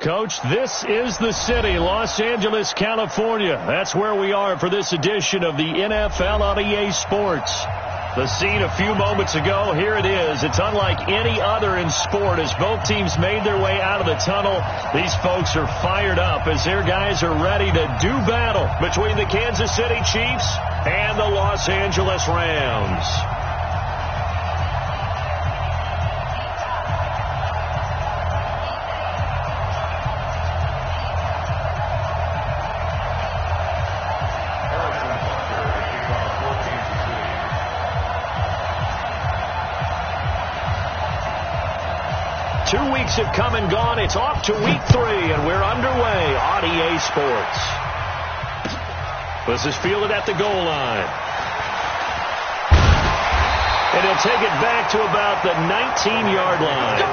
Coach, this is the city, Los Angeles, California. That's where we are for this edition of the NFL on EA Sports. The scene a few moments ago, here it is. It's unlike any other in sport as both teams made their way out of the tunnel. These folks are fired up as their guys are ready to do battle between the Kansas City Chiefs and the Los Angeles Rams. Have come and gone. It's off to week 3, and we're underway on EA Sports. This is fielded at the goal line. And he'll take it back to about the 19-yard line.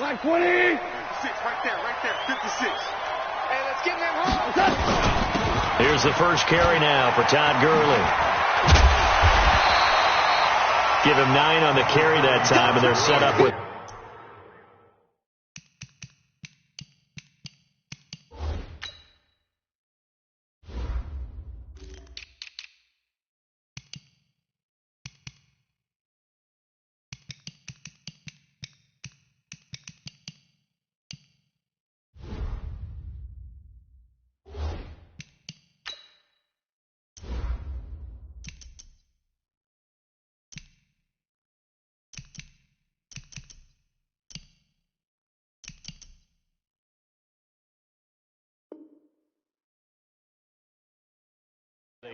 Line 20. 56, right there, 56. Hey, let's get them home. Here's the first carry now for Todd Gurley. Give him 9 on the carry that time, and they're set up with...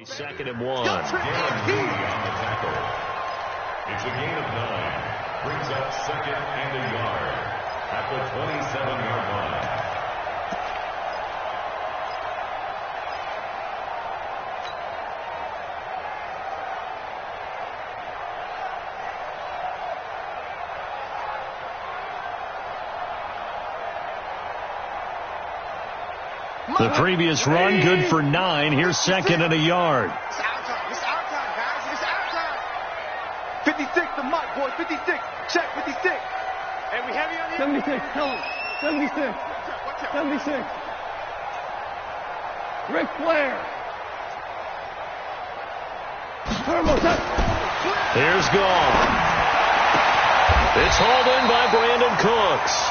Second and 1. It's a gain of 9. Brings up second and a yard at the 27-yard line. The previous run, good for 9. Here's second and a yard. It's our time. It's our time, guys. It's our time. 56, the mic, boys. 56. Check, 56. And we heavy on you? 76. Tell him. 76. Watch out. 76. Ric Flair. Turbo touch. Here's gone. It's hauled in by Brandon Cooks.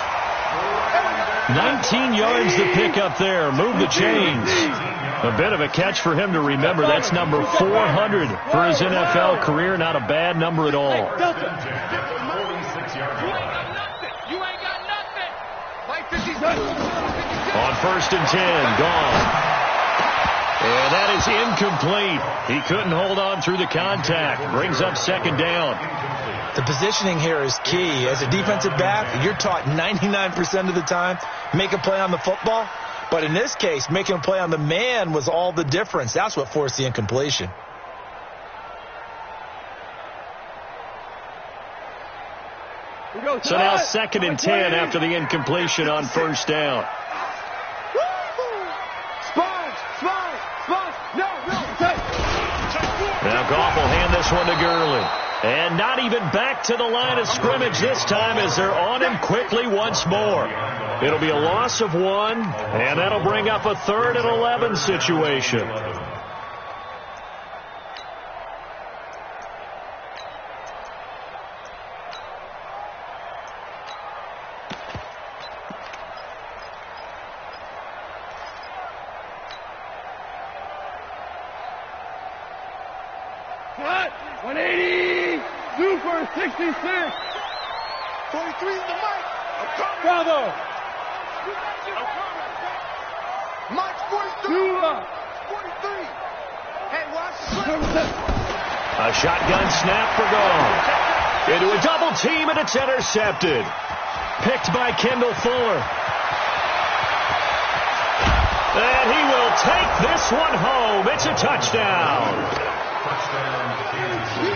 19 yards to pick up there. Move the chains. A bit of a catch for him to remember. That's number 400 for his NFL career. Not a bad number at all. You ain't got nothing. You ain't got nothing. Like 56. On 1st and 10, gone. And that is incomplete. He couldn't hold on through the contact. Brings up second down. The positioning here is key. As a defensive back, you're taught 99% of the time, make a play on the football. But in this case, making a play on the man was all the difference. That's what forced the incompletion. So now 2nd and 10 after the incompletion on 1st down. Now Goff will hand this one to Gurley. And not even back to the line of scrimmage this time as they're on him quickly once more. It'll be a loss of 1, and that'll bring up a 3rd and 11 situation. Cut. 180. Super 66. 43 is the mic. I'm coming. Bravo. Mike's 43. 43. Hey, watch the A shotgun snap for goal. Into a double team, and it's intercepted. Picked by Kendall Fuller. And he will take this one home. It's a touchdown.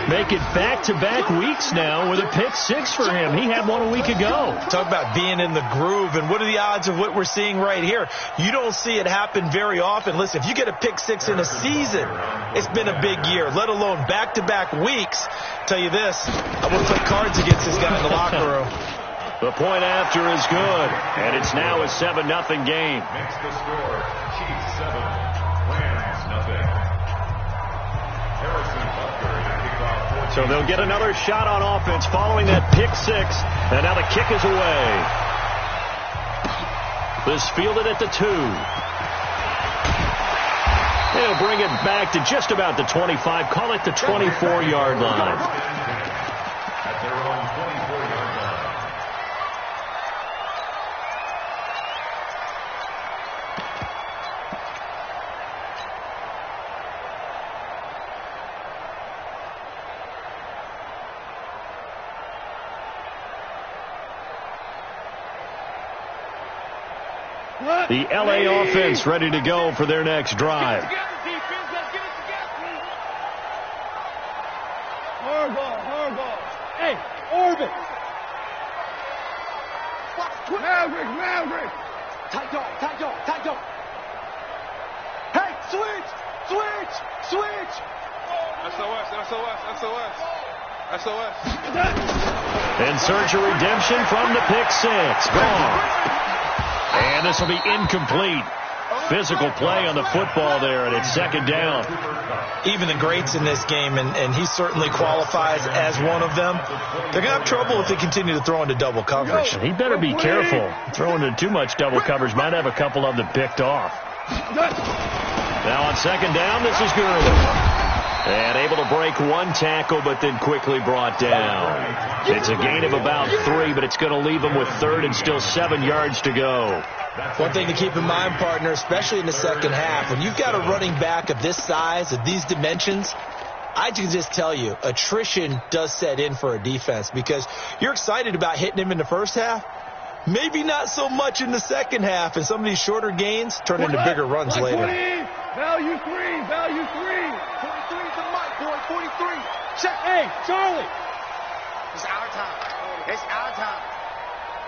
Make it back-to-back weeks now with a pick six for him. He had one a week ago. Talk about being in the groove, and what are the odds of what we're seeing right here? You don't see it happen very often. Listen, if you get a pick six in a season, it's been a big year, let alone back-to-back weeks. Tell you this, I would play cards against this guy in the locker room. The point after is good, and it's now a 7-0 game. Makes the score Chiefs 7, Rams nothing. Harrison Butker to kick off. So they'll get another shot on offense following that pick six, and now the kick is away. This fielded at the 2. They'll bring it back to just about the 25, call it the 24-yard line. At their own 24-yard line. The L.A. offense ready to go for their next drive. Hard ball. Hey, orbit. Maverick. Tight dog. Hey, switch. SOS. And search of redemption from the pick six. Gone. And this will be incomplete. Physical play on the football there, and it's second down. Even the greats in this game, and he certainly qualifies as one of them, they're going to have trouble if they continue to throw into double coverage. He better be careful. Throwing into too much double coverage might have a couple of them picked off. Now on second down, this is good. And able to break one tackle, but then quickly brought down. It's a gain of about 3, but it's going to leave them with third and still 7 yards to go. One thing to keep in mind, partner, especially in the second half, when you've got a running back of this size, of these dimensions, I can just tell you, attrition does set in for a defense because you're excited about hitting him in the first half. Maybe not so much in the second half, and some of these shorter gains turn into bigger runs later. Value 3. 43 to Mike, boy. 43. Check. Hey, Charlie. It's our time.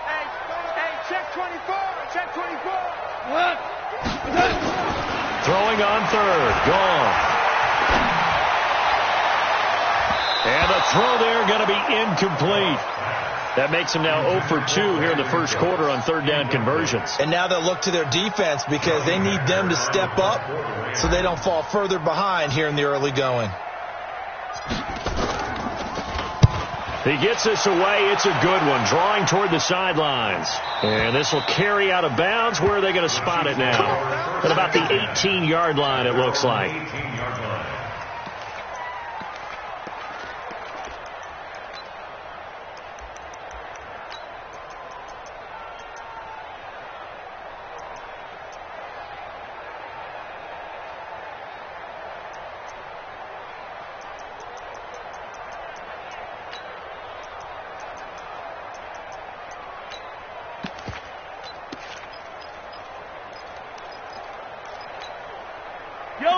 Hey, check 24. What? Throwing on third. Gone. And the throw there going to be incomplete. That makes them now 0 for 2 here in the first quarter on third down conversions. And now they'll look to their defense because they need them to step up so they don't fall further behind here in the early going. He gets this away. It's a good one. Drawing toward the sidelines. And this will carry out of bounds. Where are they going to spot it now? At about the 18-yard line, it looks like. 18-yard line.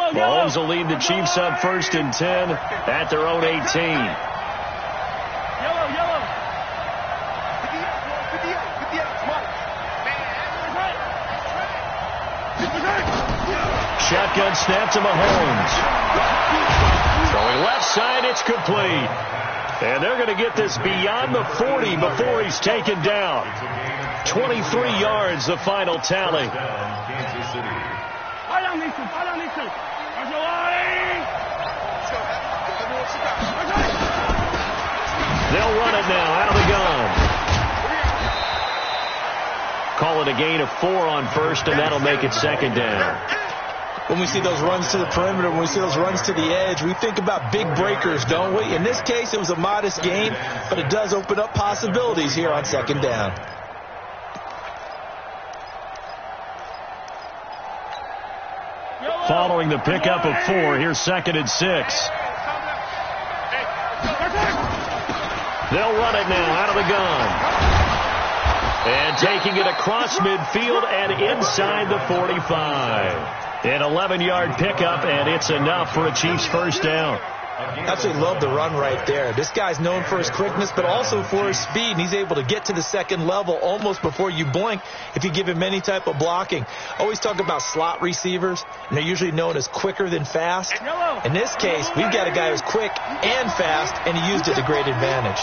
Mahomes will lead the Chiefs up 1st and 10 at their own 18. Yellow. 58, Mike. Shotgun snap to Mahomes. Throwing left side, it's complete. And they're going to get this beyond the 40 before he's taken down. 23 yards, the final tally. Kansas City. They'll run it now out of the gun. Call it a gain of 4 on first, and that'll make it second down. When we see those runs to the perimeter, when we see those runs to the edge, we think about big breakers, don't we? In this case, it was a modest gain, but it does open up possibilities here on second down. Following the pickup of 4, here's 2nd and 6. They'll run it now out of the gun. And taking it across midfield and inside the 45. An 11-yard pickup, and it's enough for a Chiefs first down. Absolutely love the run right there. This guy's known for his quickness, but also for his speed, and he's able to get to the second level almost before you blink if you give him any type of blocking. Always talk about slot receivers, and they're usually known as quicker than fast. In this case, we've got a guy who's quick and fast, and he used it to great advantage.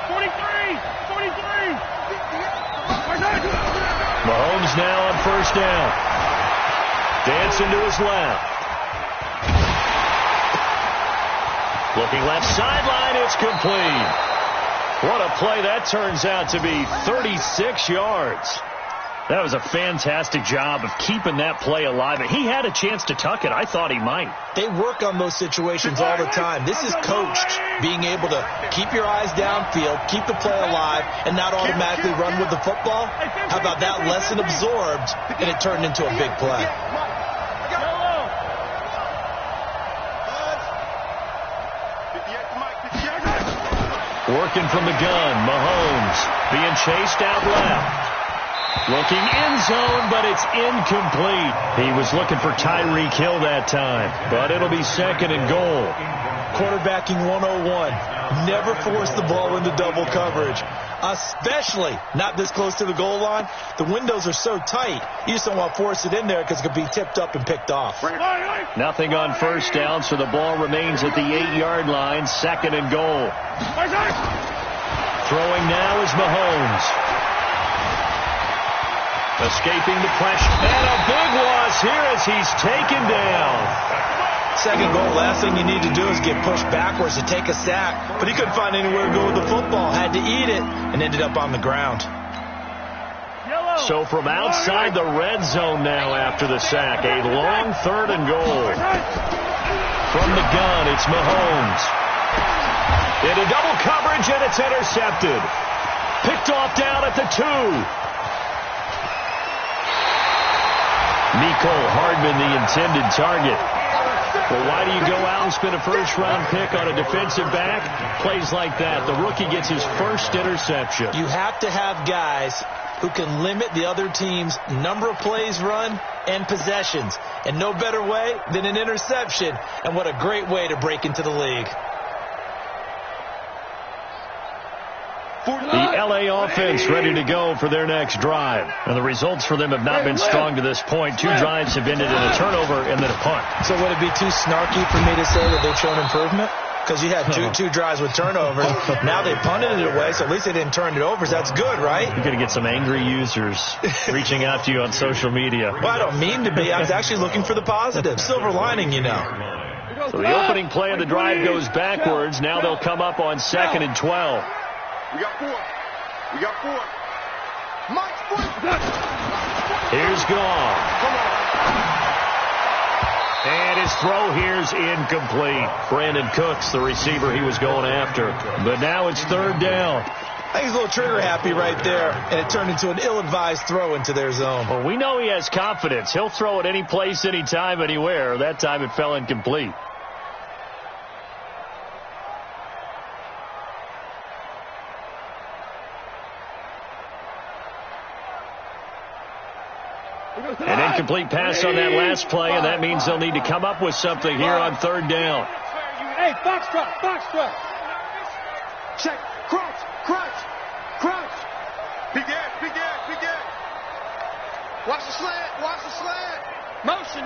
43! Mahomes now on first down. Dancing to his left. Looking left sideline, it's complete. What a play that turns out to be, 36 yards. That was a fantastic job of keeping that play alive. He had a chance to tuck it. I thought he might. They work on those situations all the time. This is coached, being able to keep your eyes downfield, keep the play alive, and not automatically run with the football. How about that lesson absorbed, and it turned into a big play. Working from the gun, Mahomes being chased out left. Looking end zone, but it's incomplete. He was looking for Tyreek Hill that time, but it'll be second and goal. Quarterbacking 101. Never force the ball into double coverage, especially not this close to the goal line. The windows are so tight, you just don't want to force it in there because it could be tipped up and picked off. Nothing on first down, so the ball remains at the 8-yard line, second and goal. Throwing now is Mahomes. Escaping the pressure, and a big loss here as he's taken down. Second goal, last thing you need to do is get pushed backwards to take a sack. But he couldn't find anywhere to go with the football, had to eat it, and ended up on the ground. So from outside the red zone now after the sack, a long third and goal. From the gun, it's Mahomes. Into double coverage, and it's intercepted. Picked off down at the 2. Mecole Hardman, the intended target. Well, why do you go out and spend a first-round pick on a defensive back? Plays like that. The rookie gets his first interception. You have to have guys who can limit the other team's number of plays run and possessions. And no better way than an interception. And what a great way to break into the league. The L.A. offense ready to go for their next drive. And the results for them have not been strong to this point. 2 drives have ended in a turnover and then a punt. So would it be too snarky for me to say that they've shown improvement? Because you had two drives with turnovers. Now they punted it away, so at least they didn't turn it over. So that's good, right? You're going to get some angry users reaching out to you on social media. Well, I don't mean to be. I was actually looking for the positive. Silver lining, you know. So the opening play of the drive goes backwards. Now they'll come up on 2nd and 12. We got 4. Mike's Here's Gone. And his throw here's incomplete. Brandon Cooks, the receiver he was going after. But now it's 3rd down. I think he's a little trigger happy right there, and it turned into an ill-advised throw into their zone. Well, we know he has confidence. He'll throw it any place, anytime, anywhere. That time it fell incomplete. An incomplete pass on that last play, and that means they'll need to come up with something here on 3rd down. Hey, box truck. check, crouch. Big Ed. Watch the slant. Motion.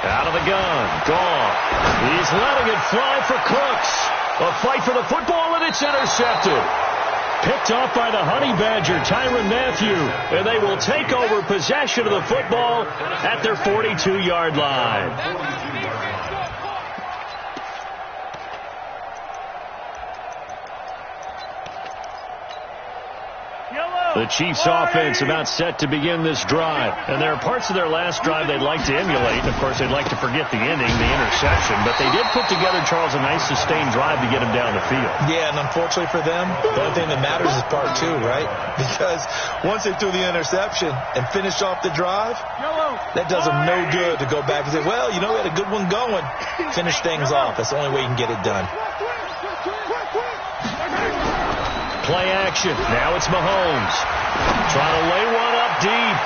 Out of the gun, Gone. He's letting it fly for Cooks. A fight for the football, and it's intercepted. Picked off by the Honey Badger, Tyrann Mathieu, and they will take over possession of the football at their 42-yard line. The Chiefs' offense about set to begin this drive. And there are parts of their last drive they'd like to emulate. And, of course, they'd like to forget the ending, the interception. But they did put together, Charles, a nice sustained drive to get them down the field. Yeah, and unfortunately for them, the only thing that matters is part 2, right? Because once they threw the interception and finished off the drive, that does them no good to go back and say, well, you know, we had a good one going. Finish things off. That's the only way you can get it done. Play action. Now it's Mahomes. Trying to lay one up deep.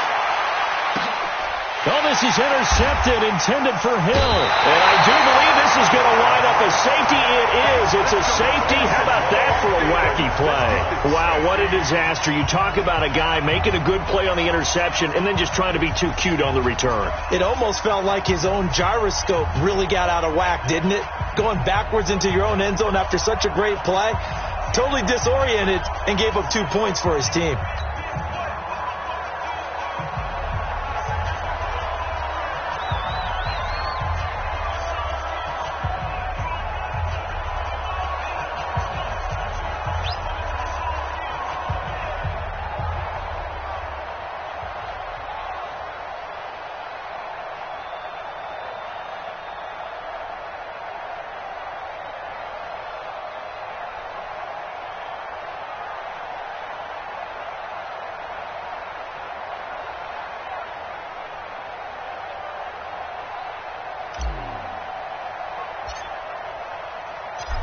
Oh, this is intercepted, intended for Hill. And I do believe this is going to wind up a safety. It is. It's a safety. How about that for a wacky play? Wow, what a disaster. You talk about a guy making a good play on the interception and then just trying to be too cute on the return. It almost felt like his own gyroscope really got out of whack, didn't it? Going backwards into your own end zone after such a great play. Totally disoriented and gave up 2 points for his team.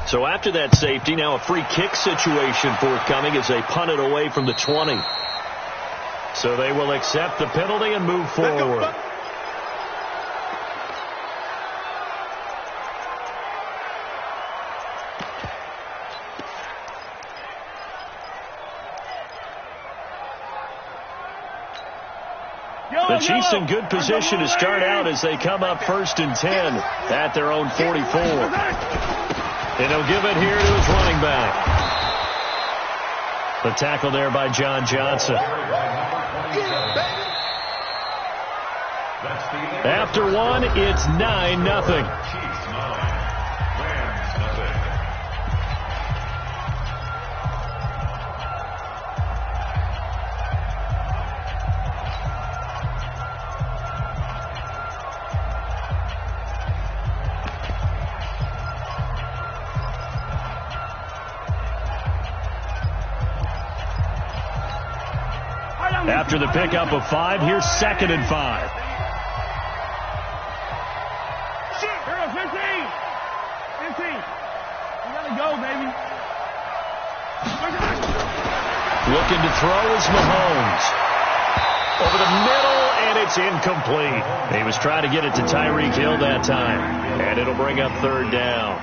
So after that safety, now a free kick situation forthcoming as they punt it away from the 20. So they will accept the penalty and move forward. The Chiefs in good position to start out as they come up 1st and 10 at their own 44. And he'll give it here to his running back. The tackle there by John Johnson. After one, it's 9-0. After the pickup of 5, here's 2nd and 5. Here, 15. 15. You gotta go, baby. Looking to throw is Mahomes. Over the middle, and it's incomplete. He was trying to get it to Tyreek Hill that time. And it'll bring up 3rd down.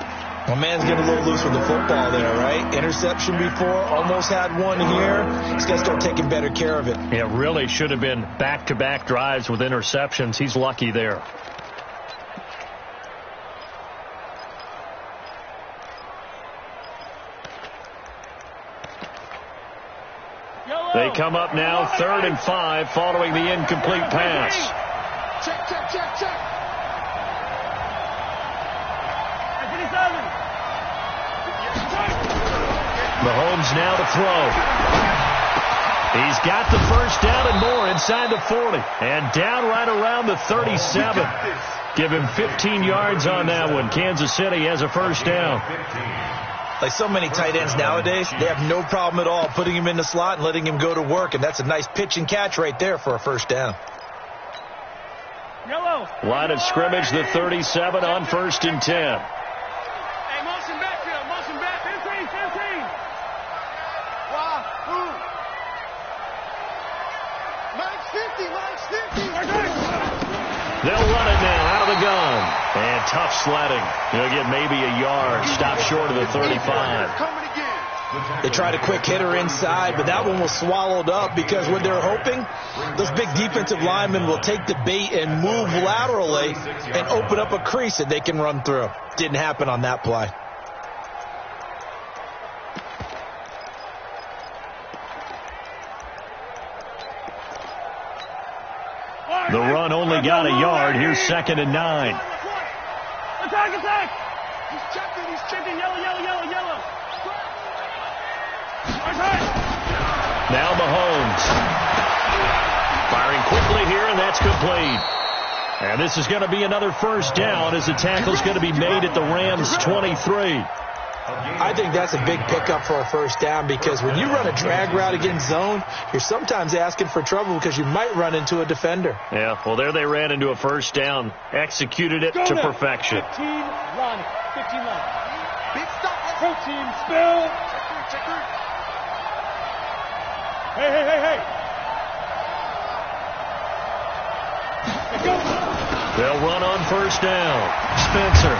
My man's getting a little loose with the football there, right? Interception before, almost had one here. He's got to start taking better care of it. It really should have been back-to-back drives with interceptions. He's lucky there. They come up now 3rd and 5 following the incomplete pass. Check, check, check, check. Mahomes now to throw. He's got the 1st down and more inside the 40. And down right around the 37. Give him 15 yards on that one. Kansas City has a 1st down. Like so many tight ends nowadays, they have no problem at all putting him in the slot and letting him go to work. And that's a nice pitch and catch right there for a 1st down. Yellow. Line of scrimmage, the 37 on 1st and 10. Hey, motion backfield, motion back. 15, 15. Wow. Mike's 50, Mike's 50. They'll run it now out of the gun. And tough sledding. He'll get maybe a yard. Stop short of the 35. Coming again. They tried a quick hitter inside, but that one was swallowed up because what they're hoping, those big defensive linemen will take the bait and move laterally and open up a crease that they can run through. Didn't happen on that play. The run only got a yard. Here's 2nd and 9. Attack, attack. He's checking. Yellow, yellow, yellow, yellow. Now Mahomes. Firing quickly here, and that's complete. And this is going to be another 1st down as the tackle's going to be made at the Rams' 23. I think that's a big pickup for a 1st down because when you run a drag route against zone, you're sometimes asking for trouble because you might run into a defender. Yeah, well, there they ran into a 1st down. Executed it to perfection. 15 line. 15 line. Big stop. Protein spill. Check her. Hey, hey, hey, hey. They'll run on first down. Spencer.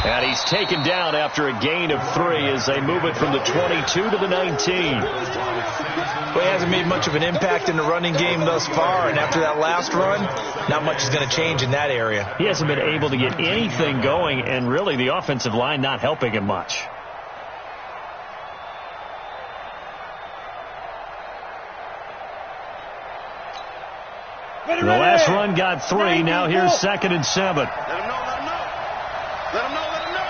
And he's taken down after a gain of 3 as they move it from the 22 to the 19. Well, he hasn't made much of an impact in the running game thus far, and after that last run, not much is going to change in that area. He hasn't been able to get anything going, and really the offensive line not helping him much. The last run got 3. Now here's 2nd and 7. Let him know, let him know. Let him know, let him know.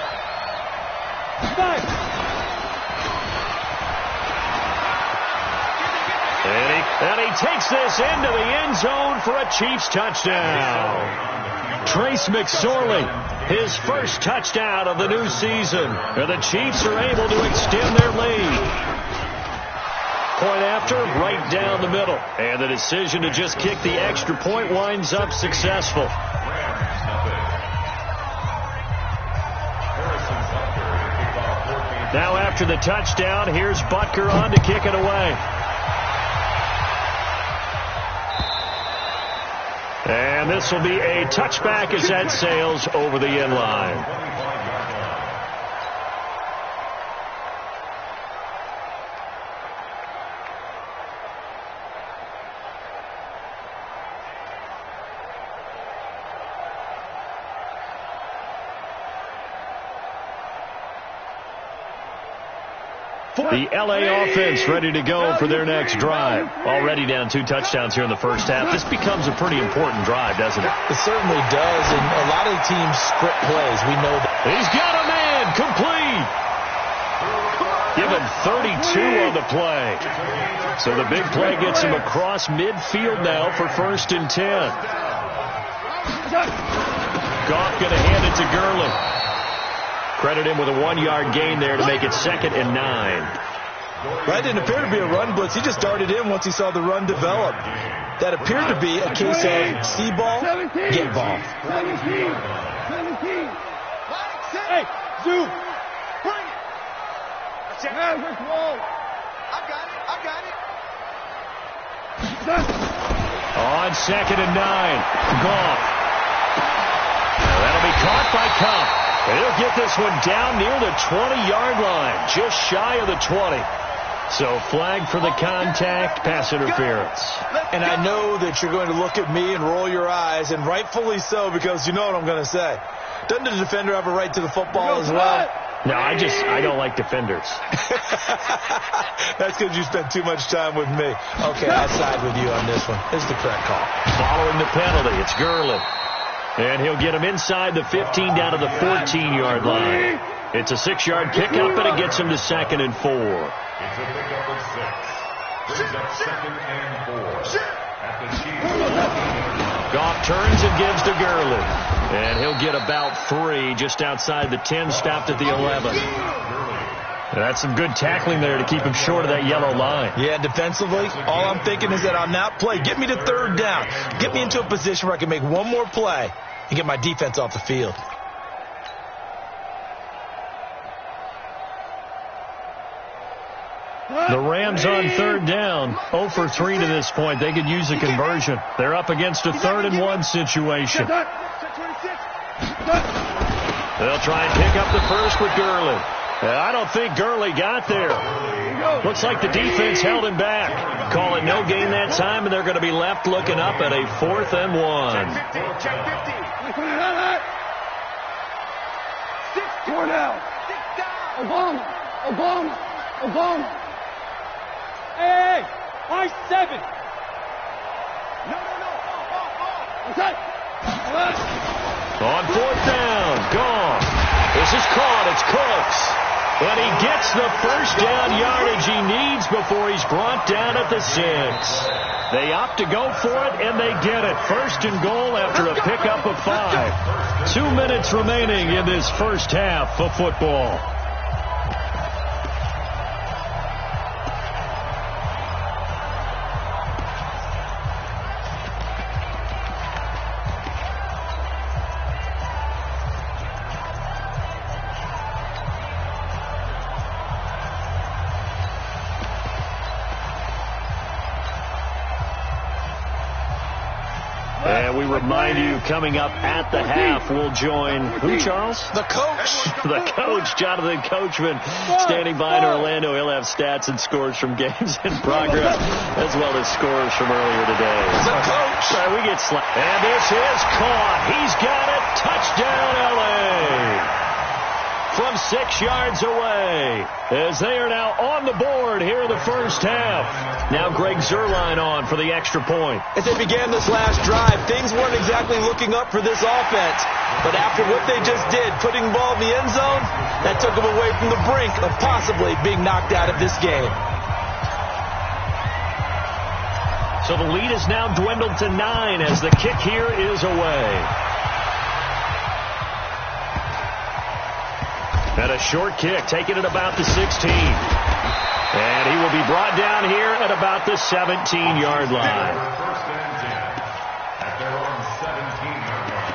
And he takes this into the end zone for a Chiefs touchdown. Trace McSorley, his first touchdown of the new season. And the Chiefs are able to extend their lead. Point after, right down the middle. And the decision to just kick the extra point winds up successful. Now after the touchdown, here's Butker on to kick it away. And this will be a touchback as that sails over the end line. The L.A. offense ready to go for their next drive. Already down 2 touchdowns here in the first half. This becomes a pretty important drive, doesn't it? It certainly does, and a lot of the teams script plays. We know that. He's got a man complete. Given 32 on the play. So the big play gets him across midfield now for 1st and 10. Goff going to hand it to Gurley. Credit him with a 1-yard gain there to make it 2nd and 9. That didn't appear to be a run blitz. He just darted in once he saw the run develop. That appeared to be a case of see ball, get ball. 17. Hey, Zoo. Bring it. Check. First wall. I got it. On 2nd and 9. Goff. That'll be caught by Cup. He'll get this one down near the 20-yard line, just shy of the 20. So flag for the contact, pass interference. And I know that you're going to look at me and roll your eyes, and rightfully so, because you know what I'm going to say. Doesn't the defender have a right to the football as well? No, I don't like defenders. That's because you spent too much time with me. Okay, I side with you on this one. This is the correct call. Following the penalty, it's Gurley. And he'll get him inside the 15 down to the 14-yard line. It's a 6-yard pickup, and it gets him to 2nd and 4. It's a pickup of 6. Brings up 2nd and 4. At the Chiefs. Goff turns and gives to Gurley. And he'll get about 3 just outside the 10, stopped at the 11. That's some good tackling there to keep him short of that yellow line. Yeah, defensively, all I'm thinking is that on that play, get me to 3rd down. Get me into a position where I can make one more play and get my defense off the field. The Rams on 3rd down, 0 for 3 to this point. They could use a conversion. They're up against a 3rd and 1 situation. They'll try and pick up the first with Gurley. I don't think Gurley got there. Looks like the defense held him back. Call it no gain that time, and they're going to be left looking up at a 4th and 1. Check 50. 4 down. Obama. Hey, why 7? No. Okay. On 4th down, Goff. This is caught. It's Cooks. And he gets the first down yardage he needs before he's brought down at the 6. They opt to go for it, and they get it. 1st and goal after a pickup of 5. 2 minutes remaining in this first half of football. And we remind you, coming up at the half, we'll join who, Charles? The coach. The coach, Jonathan Coachman, standing by in Orlando. He'll have stats and scores from games in progress, as well as scores from earlier today. The coach. All right, we get slapped. And this is caught. He's got it. Touchdown, L.A. From 6 yards away, as they are now on the board here in the first half. Now Greg Zuerlein on for the extra point. As they began this last drive, things weren't exactly looking up for this offense. But after what they just did, putting the ball in the end zone, that took them away from the brink of possibly being knocked out of this game. So the lead is now dwindled to 9 as the kick here is away. And a short kick, taking it about the 16. And he will be brought down here at about the 17-yard line. First and 10 at their own 17-yard line.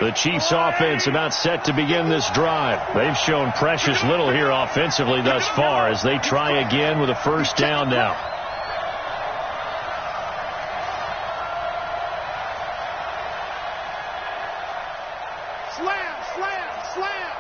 The Chiefs offense about set to begin this drive. They've shown precious little here offensively thus far as they try again with a first down now. Slam, slam, slam.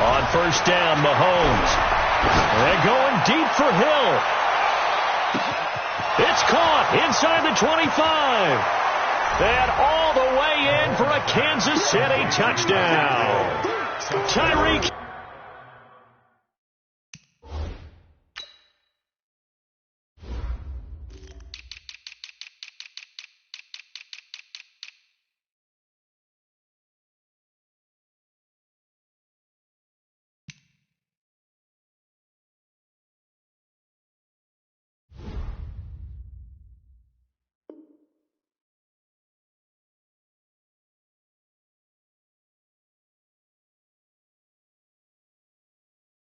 On first down, Mahomes. They're going deep for Hill. It's caught inside the 25. And all the way in for a Kansas City touchdown. Tyreek.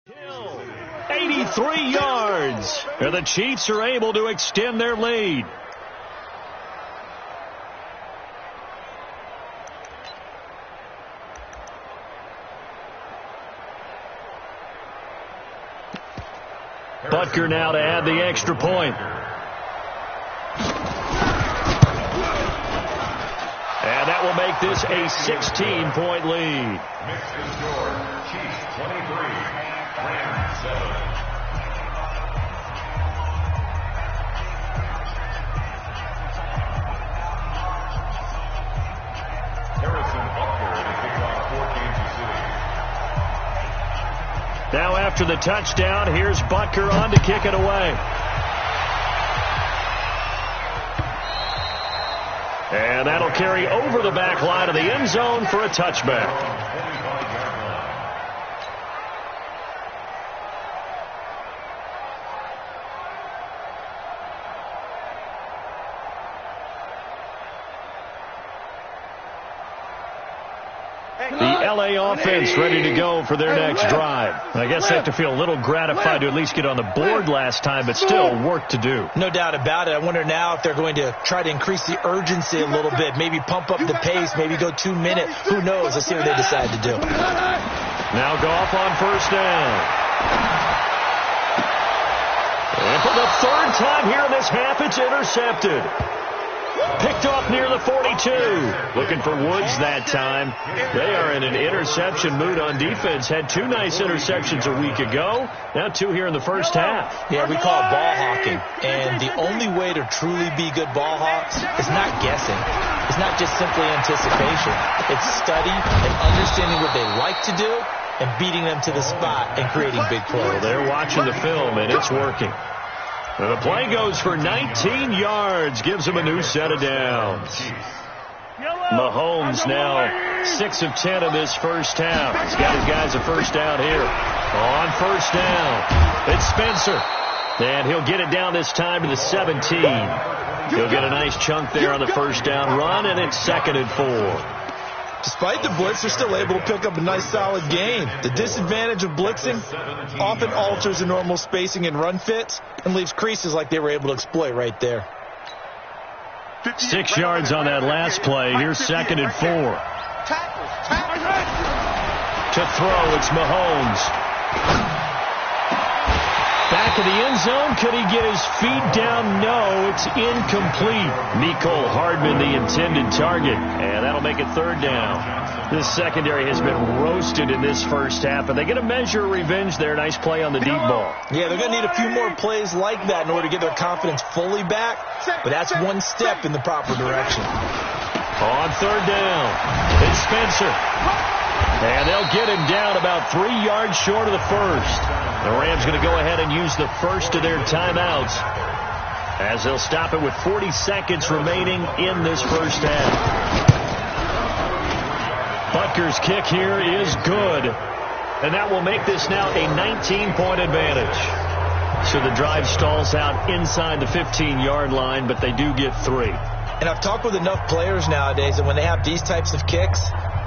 Hill, 83 yards. And the Chiefs are able to extend their lead. Butker now to add the extra point. And that will make this a 16-point lead. Mix the score. Chiefs 23, Rams 7. Harrison Butker to kick off for Kansas City. Now after the touchdown, here's Butker on to kick it away. And that'll carry over the back line of the end zone for a touchback. The LA offense ready to go for their next drive. I guess they have to feel a little gratified to at least get on the board last time, but still work to do. No doubt about it. I wonder now if they're going to try to increase the urgency a little bit, maybe pump up the pace, maybe go 2 minutes. Who knows? Let's see what they decide to do. Now Goff on first down. And for the third time here in this half, it's intercepted. Picked off near the 42. Looking for Woods that time. They are in an interception mood on defense. Had 2 nice interceptions a week ago. Now 2 here in the first half. Yeah, we call it ball hawking. And the only way to truly be good ball hawks is not guessing. It's not just simply anticipation. It's study and understanding what they like to do and beating them to the spot and creating big plays. Well, they're watching the film, and it's working. And the play goes for 19 yards, gives him a new set of downs. Mahomes now 6 of 10 in this first half. He's got his guys a first down here. On first down, it's Spencer. And he'll get it down this time to the 17. He'll get a nice chunk there on the first down run, and it's 2nd and 4. Despite the blitz, they're still able to pick up a nice solid gain. The disadvantage of blitzing often alters the normal spacing and run fits and leaves creases like they were able to exploit right there. 6 yards on that last play. Here's 2nd and 4. To throw, it's Mahomes. Back of the end zone. Could he get his feet down? No, it's incomplete. Mecole Hardman, the intended target. And that'll make it 3rd down. This secondary has been roasted in this first half, and they get a measure of revenge there. Nice play on the deep ball. Yeah, they're going to need a few more plays like that in order to get their confidence fully back, but that's one step in the proper direction. On 3rd down, it's Spencer. And they'll get him down about 3 yards short of the first. The Rams going to go ahead and use the first of their timeouts as they'll stop it with 40 seconds remaining in this first half. Butker's kick here is good. And that will make this now a 19-point advantage. So the drive stalls out inside the 15-yard line, but they do get 3. And I've talked with enough players nowadays that when they have these types of kicks,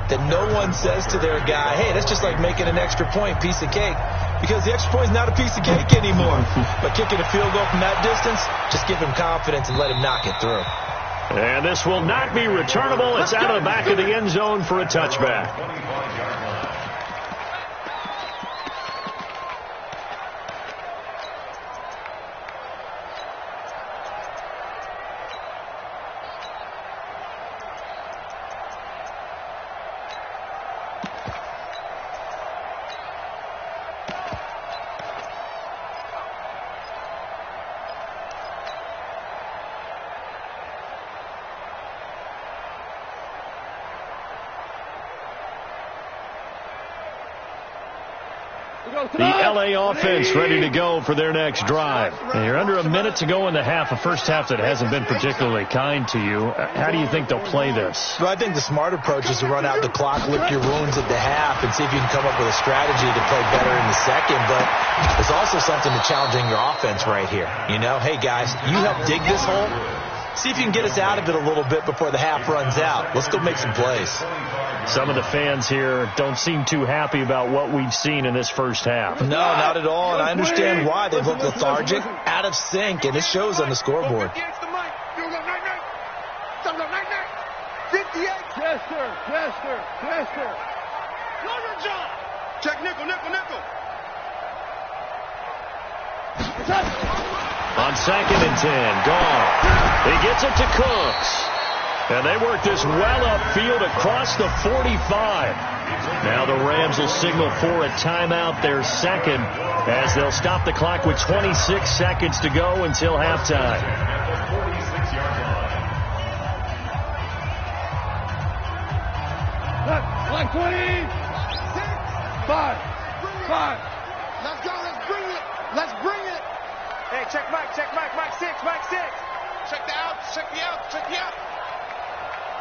that no one says to their guy, hey, that's just like making an extra point, piece of cake. Because the extra point is not a piece of cake anymore. But kicking a field goal from that distance, just give him confidence and let him knock it through. And this will not be returnable. It's out of the back of the end zone for a touchback. The LA offense ready to go for their next drive. And you're under a minute to go in the half, a first half that hasn't been particularly kind to you. How do you think they'll play this? Well, I think the smart approach is to run out the clock, lick your wounds at the half, and see if you can come up with a strategy to play better in the second. But there's also something to challenging your offense right here. You know, hey, guys, you help dig this hole. See if you can get us out of it a little bit before the half runs out. Let's go make some plays. Some of the fans here don't seem too happy about what we've seen in this first half. No, not at all, and I understand why. They've looked lethargic, out of sync, and it shows on the scoreboard. 58. Yes, sir. Yes, sir. Yes, sir. Check nickel. On 2nd and 10, gone. He gets it to Cooks. And they work this well upfield across the 45. Now the Rams will signal for a timeout, their second, as they'll stop the clock with 26 seconds to go until halftime. Like 20. 5. Let's go. Let's bring it. Hey, check Mike 6. Check the out.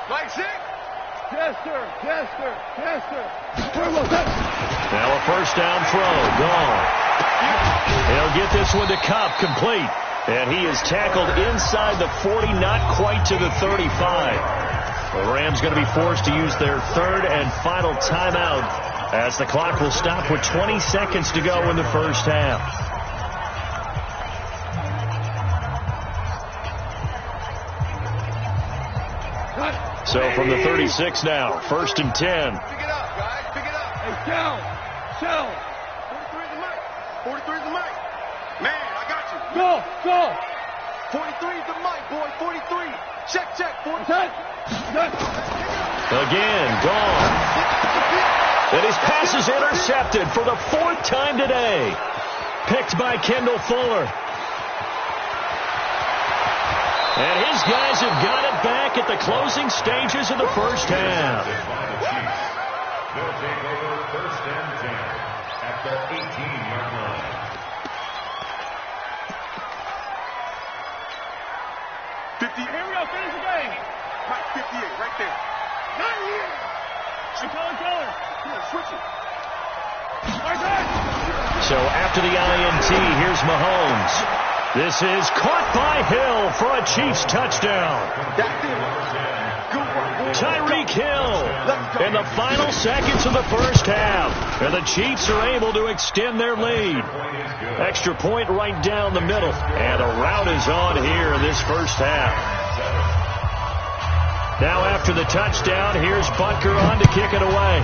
Mike 6. Yes, sir. Now a first down throw, gone. He'll get this one to Kupp, complete. And he is tackled inside the 40, not quite to the 35. The Rams going to be forced to use their third and final timeout as the clock will stop with 20 seconds to go in the first half. So from the 36 now, 1st and 10. Pick it up, guys. Pick it up. Hey, Shell. 43 is the mic. Man, I got you. Go. 43 is the mic, boy. 43. Check. 43. Again, gone. And his pass is intercepted for the 4th time today. Picked by Kendall Fuller. And his guys have got it back at the closing stages of the first half. They'll take over 1st and 10 at the 18-yard line. Here we go. Finish the game. Mike 58, right there. Not here. Color. Switch it. Right there. So after the INT, here's Mahomes. This is caught by Hill for a Chiefs touchdown. That's it. Good work, Tyreek Hill in the final seconds of the first half. And the Chiefs are able to extend their lead. Extra point right down the middle. And a rout is on here in this first half. Now after the touchdown, here's Butker on to kick it away.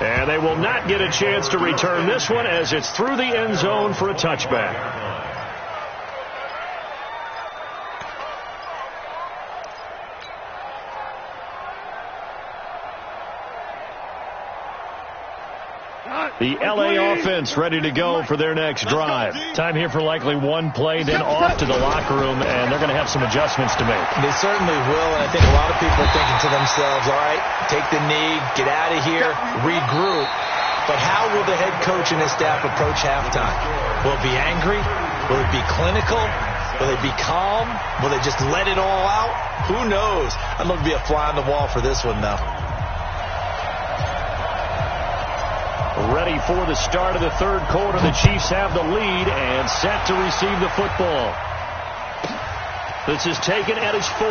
And they will not get a chance to return this one as it's through the end zone for a touchback. The L.A. offense ready to go for their next drive. Time here for likely one play, then off to the locker room, and they're going to have some adjustments to make. They certainly will, and I think a lot of people are thinking to themselves, all right, take the knee, get out of here, regroup. But how will the head coach and his staff approach halftime? Will it be angry? Will it be clinical? Will they be calm? Will they just let it all out? Who knows? I'd love to be a fly on the wall for this one, though. Ready for the start of the third quarter. The Chiefs have the lead and set to receive the football. This is taken at his 4.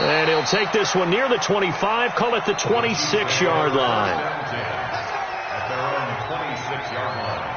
And he'll take this one near the 25, call it the 26-yard line. At their own 26-yard line.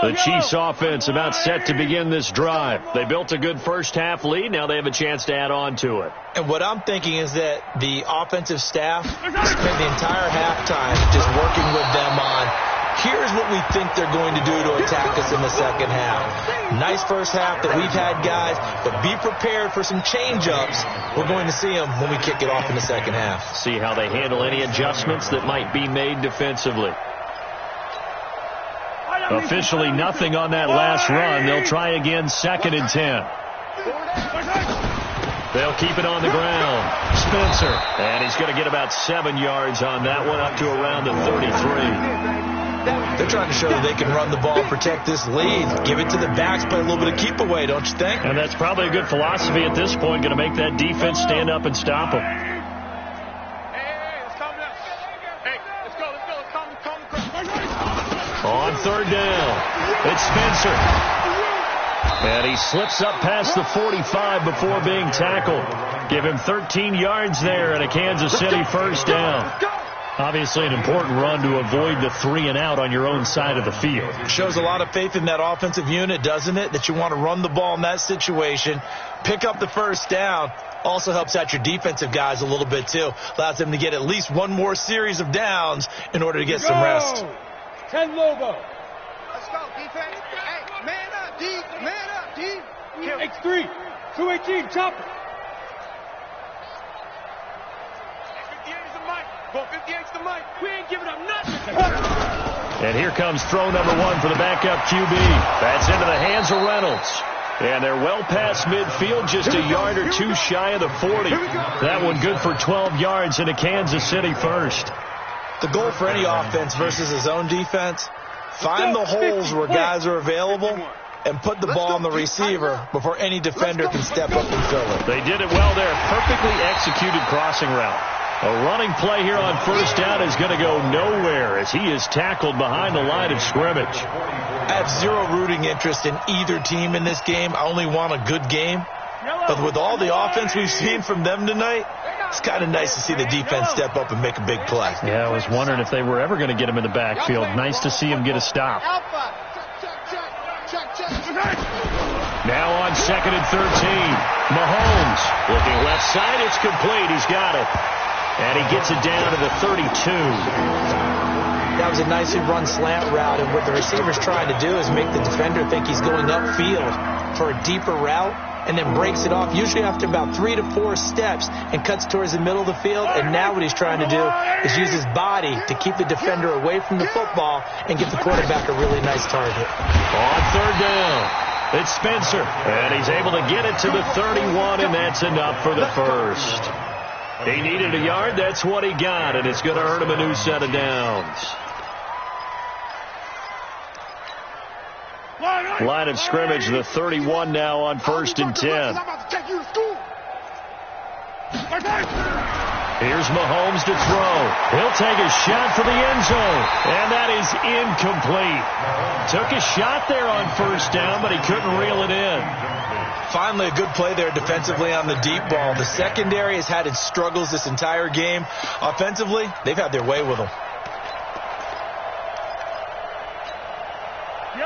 The Chiefs offense about set to begin this drive. They built a good first half lead. Now they have a chance to add on to it. And what I'm thinking is that the offensive staff spent the entire halftime just working with them on, here's what we think they're going to do to attack us in the second half. Nice first half that we've had, guys, but be prepared for some change-ups. We're going to see them when we kick it off in the second half. See how they handle any adjustments that might be made defensively. Officially nothing on that last run. They'll try again, 2nd and 10. They'll keep it on the ground. Spencer. And he's going to get about 7 yards on that one, up to around the 33. They're trying to show that they can run the ball, protect this lead, give it to the backs, play a little bit of keep away, don't you think? And that's probably a good philosophy at this point, going to make that defense stand up and stop them. On 3rd down, it's Spencer. And he slips up past the 45 before being tackled. Give him 13 yards there and a Kansas City first down. Obviously an important run to avoid the 3 and out on your own side of the field. Shows a lot of faith in that offensive unit, doesn't it? That you want to run the ball in that situation, pick up the first down. Also helps out your defensive guys a little bit too. Allows them to get at least one more series of downs in order to get some rest. 10 Lobo. Let's go, defense. Hey, man up, D. Man up, D. X3. 218, chopper. 58 is the mic. Go 58 is the mic. We ain't giving up nothing. And here comes throw number 1 for the backup QB. That's into the hands of Reynolds. And they're well past midfield, just a yard or 2 shy of the 40. That one good for 12 yards into Kansas City first. The goal for any offense versus his own defense, find the holes where guys are available and put the ball on the receiver before any defender can step up and fill it. They did it well there. Perfectly executed crossing route. A running play here on first down is going to go nowhere as he is tackled behind the line of scrimmage. I have zero rooting interest in either team in this game. I only want a good game. But with all the offense we've seen from them tonight, it's kind of nice to see the defense step up and make a big play. Yeah, I was wondering if they were ever going to get him in the backfield. Nice to see him get a stop. Now on 2nd and 13. Mahomes looking left side. It's complete. He's got it. And he gets it down to the 32. That was a nicely run slant route, and what the receiver's trying to do is make the defender think he's going upfield for a deeper route, and then breaks it off, usually after about 3 to 4 steps, and cuts towards the middle of the field. And now what he's trying to do is use his body to keep the defender away from the football and give the quarterback a really nice target. On third down, it's Spencer, and he's able to get it to the 31, and that's enough for the first. He needed a yard. That's what he got, and it's going to earn him a new set of downs. Line of scrimmage, the 31 now on 1st and 10. Here's Mahomes to throw. He'll take a shot for the end zone, and that is incomplete. Took a shot there on 1st down, but he couldn't reel it in. Finally, a good play there defensively on the deep ball. The secondary has had its struggles this entire game. Offensively, they've had their way with them.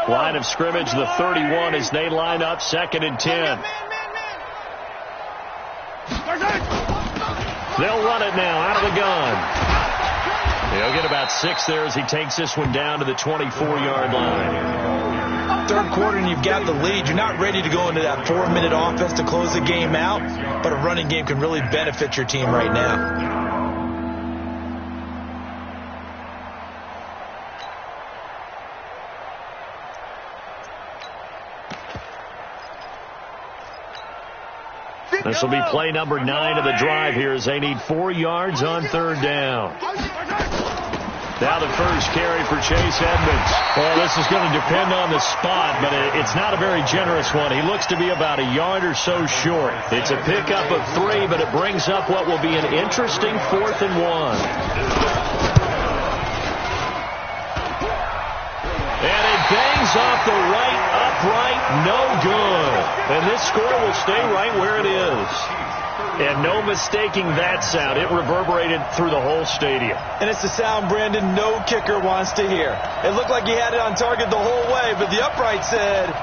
Line of scrimmage, the 31 as they line up 2nd and 10. They'll run it now out of the gun. He'll get about 6 there as he takes this one down to the 24-yard line. Third quarter and you've got the lead. You're not ready to go into that 4-minute offense to close the game out, but a running game can really benefit your team right now. This will be play number 9 of the drive here as they need 4 yards on 3rd down. Now the first carry for Chase Edmonds. Well, this is going to depend on the spot, but it's not a very generous one. He looks to be about a yard or so short. It's a pickup of 3, but it brings up what will be an interesting 4th and 1. And it bangs off the right upright, no good. And this score will stay right where it is. And no mistaking that sound. It reverberated through the whole stadium. And it's the sound, Brandon, no kicker wants to hear. It looked like he had it on target the whole way, but the upright said,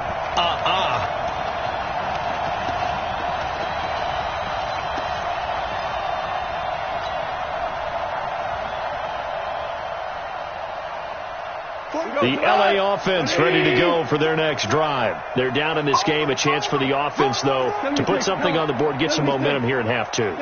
The LA offense ready to go for their next drive. They're down in this game. A chance for the offense, though, to put something on the board, get some momentum here in half 2.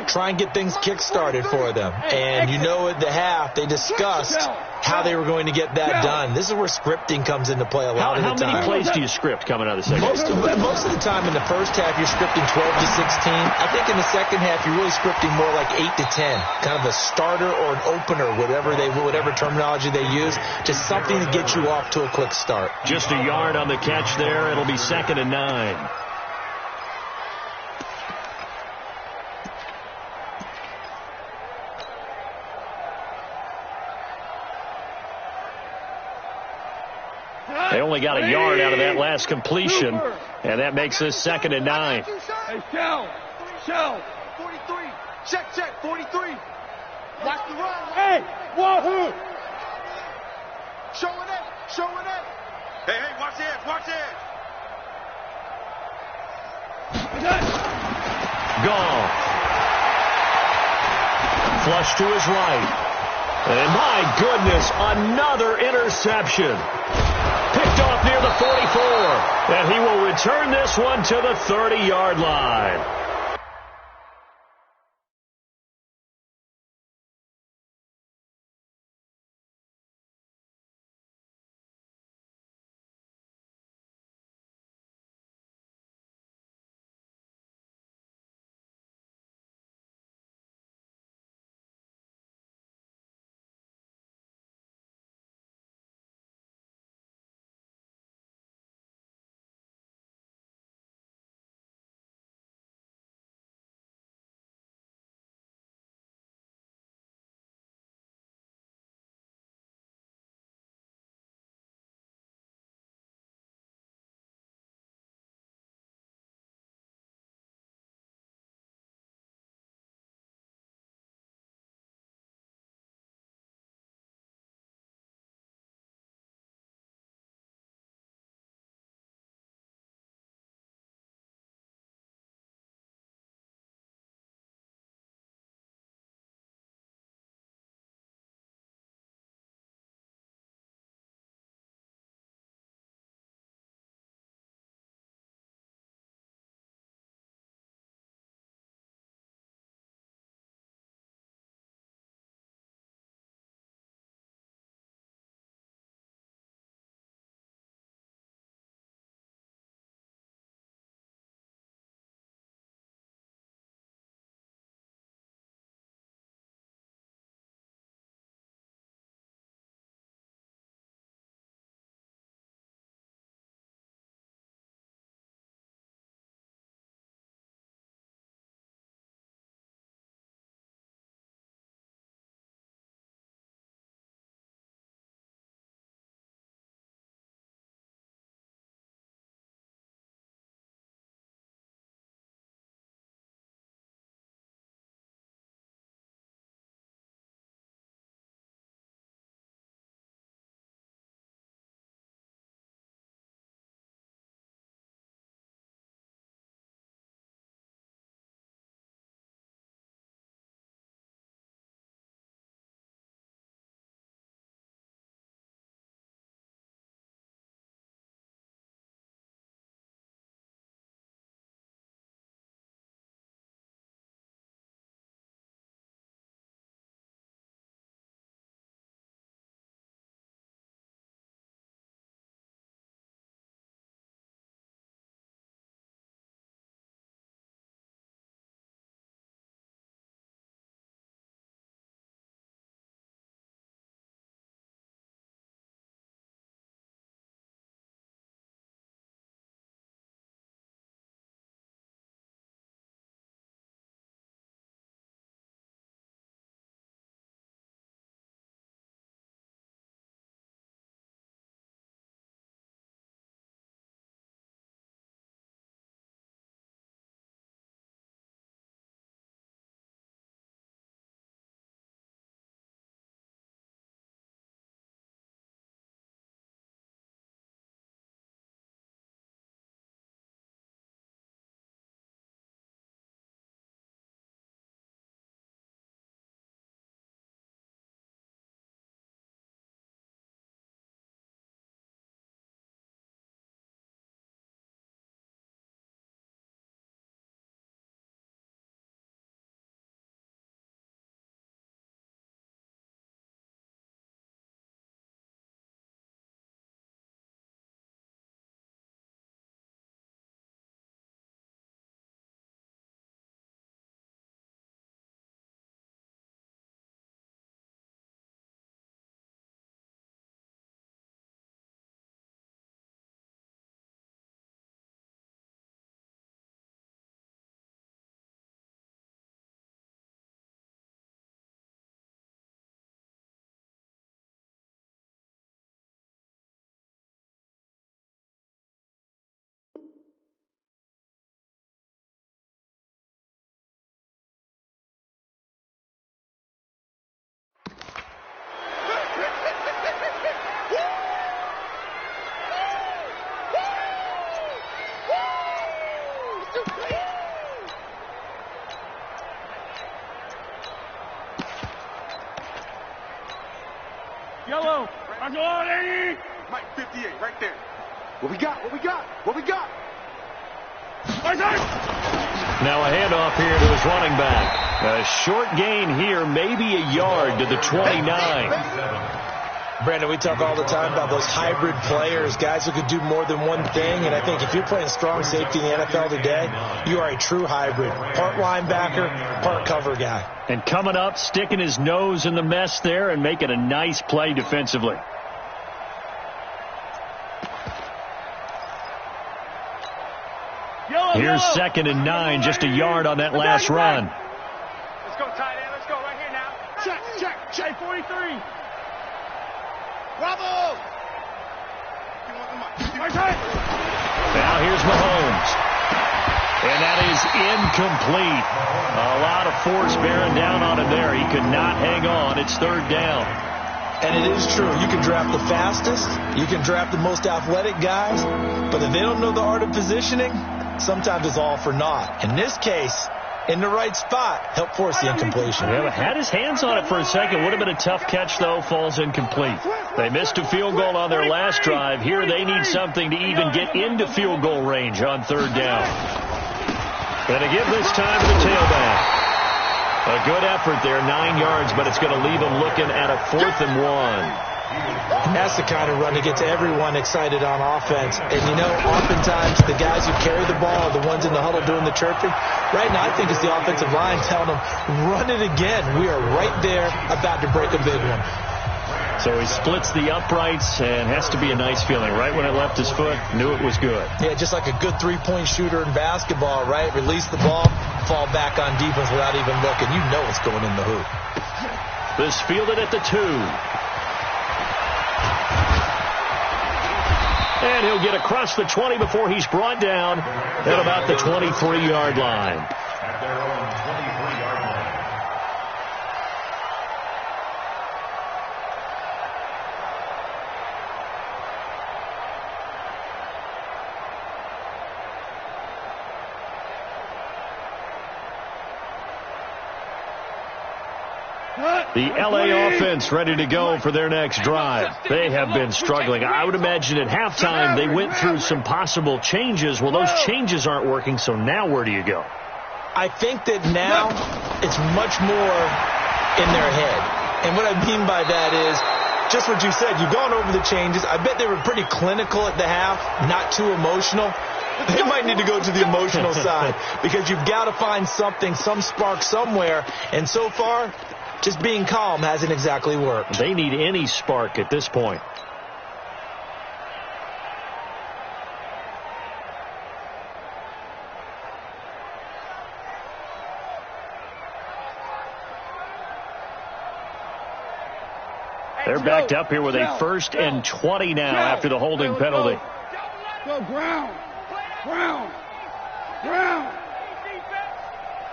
Try and get things kick-started for them. And you know at the half, they discussed how they were going to get that done. This is where scripting comes into play a lot of the time. How many plays do you script coming out of the second half? Most of the time in the first half, you're scripting 12 to 16. I think in the second half, you're really scripting more like 8 to 10. Kind of a starter or an opener, whatever terminology they use. Just something to get you off to a quick start. Just a yard on the catch there. It'll be 2nd and 9. They only got a yard out of that last completion, and that makes this 2nd and 9. Hey, Shell. 43. Check, 43. Watch the run. Hey, wahoo! Showing it. Hey, watch it. Gone. Flush to his right. And my goodness, another interception. Picked off near the 44. And he will return this one to the 30-yard line. Yellow. Mike, 58, right there. What we got? What we got? What we got? Now a handoff here to his running back. A short gain here, maybe a yard to the 29. Brandon, we talk all the time about those hybrid players, guys who could do more than one thing. And I think if you're playing strong safety in the NFL today, you are a true hybrid. Part linebacker, part cover guy. And coming up, sticking his nose in the mess there and making a nice play defensively. Here's 2nd and 9, just a yard on that last run. Let's go, tight end. Let's go right here now. Check 43. Bravo! Now here's Mahomes. And that is incomplete. A lot of force bearing down on him there. He could not hang on. It's 3rd down. And it is true. You can draft the fastest. You can draft the most athletic guys. But if they don't know the art of positioning, sometimes it's all for naught. In this case, in the right spot, helped force the incompletion. Yeah, had his hands on it for a second. Would have been a tough catch, though. Falls incomplete. They missed a field goal on their last drive. Here they need something to even get into field goal range on 3rd down. Going to give this time to the tailback. A good effort there, 9 yards, but it's going to leave them looking at a 4th and 1. And that's the kind of run that gets everyone excited on offense. And, you know, oftentimes the guys who carry the ball are the ones in the huddle doing the chirping. Right now, I think it's the offensive line telling them, run it again. We are right there about to break a big one. So he splits the uprights and has to be a nice feeling. Right when it left his foot, knew it was good. Yeah, just like a good three-point shooter in basketball, right? Release the ball, fall back on defense without even looking. You know it's going in the hoop. This fielded at the 2. And he'll get across the 20 before he's brought down at about the 23-yard line. At their own 23-yard line. The L.A. offense ready to go for their next drive. They have been struggling. I would imagine at halftime they went through some possible changes. Well, those changes aren't working, so now where do you go? I think that now it's much more in their head. And what I mean by that is just what you said. You've gone over the changes. I bet they were pretty clinical at the half, not too emotional. They might need to go to the emotional side because you've got to find something, some spark somewhere. And so far, just being calm hasn't exactly worked. They need any spark at this point. They're backed up here with a 1st and 20 now after the holding penalty. Go, ground.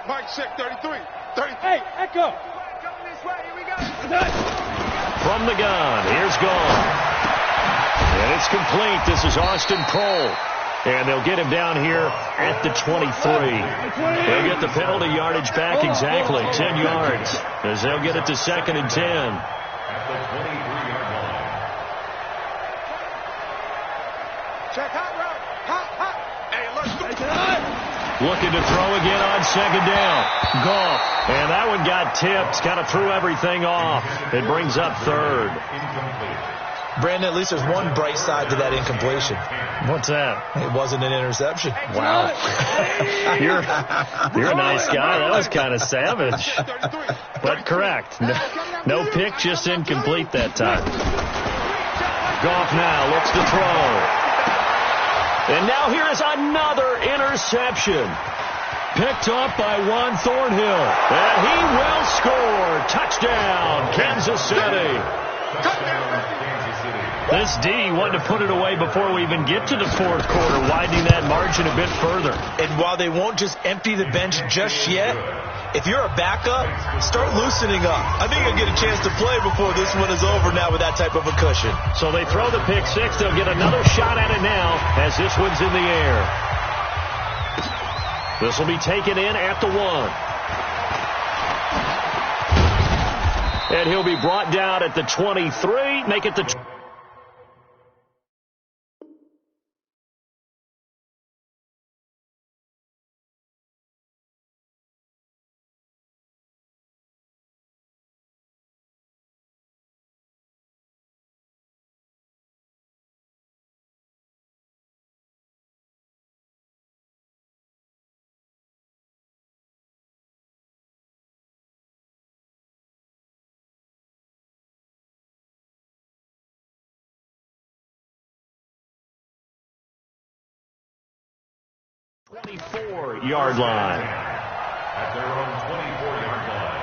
Mike, check 33. 33. Hey, Echo. Coming this way. Here we go. From the gun, here's Gone. And it's complete. This is Austin Prohl. And they'll get him down here at the 23. They'll get the penalty yardage back exactly, 10 yards, as they'll get it to 2nd and 10. At the 23-yard line. Check hot route. Hot. Hey, let's go. Looking to throw again on 2nd down. Goff. And that one got tipped. Kind of threw everything off. It brings up 3rd. Incomplete. Brandon, at least there's one bright side to that incompletion. What's that? It wasn't an interception. Wow. You're a nice guy. That was kind of savage. But correct. No pick, just incomplete that time. Goff now looks to throw. And now here is another interception. Picked up by Juan Thornhill. And he will score. Touchdown, Kansas City. This D wanted to put it away before we even get to the 4th quarter, widening that margin a bit further. And while they won't just empty the bench just yet, if you're a backup, start loosening up. I think you'll get a chance to play before this one is over now with that type of a cushion. So they throw the pick 6. They'll get another shot at it now as this one's in the air. This will be taken in at the 1. And he'll be brought down at the 23. Make it the 24-yard line. At their own 24-yard line.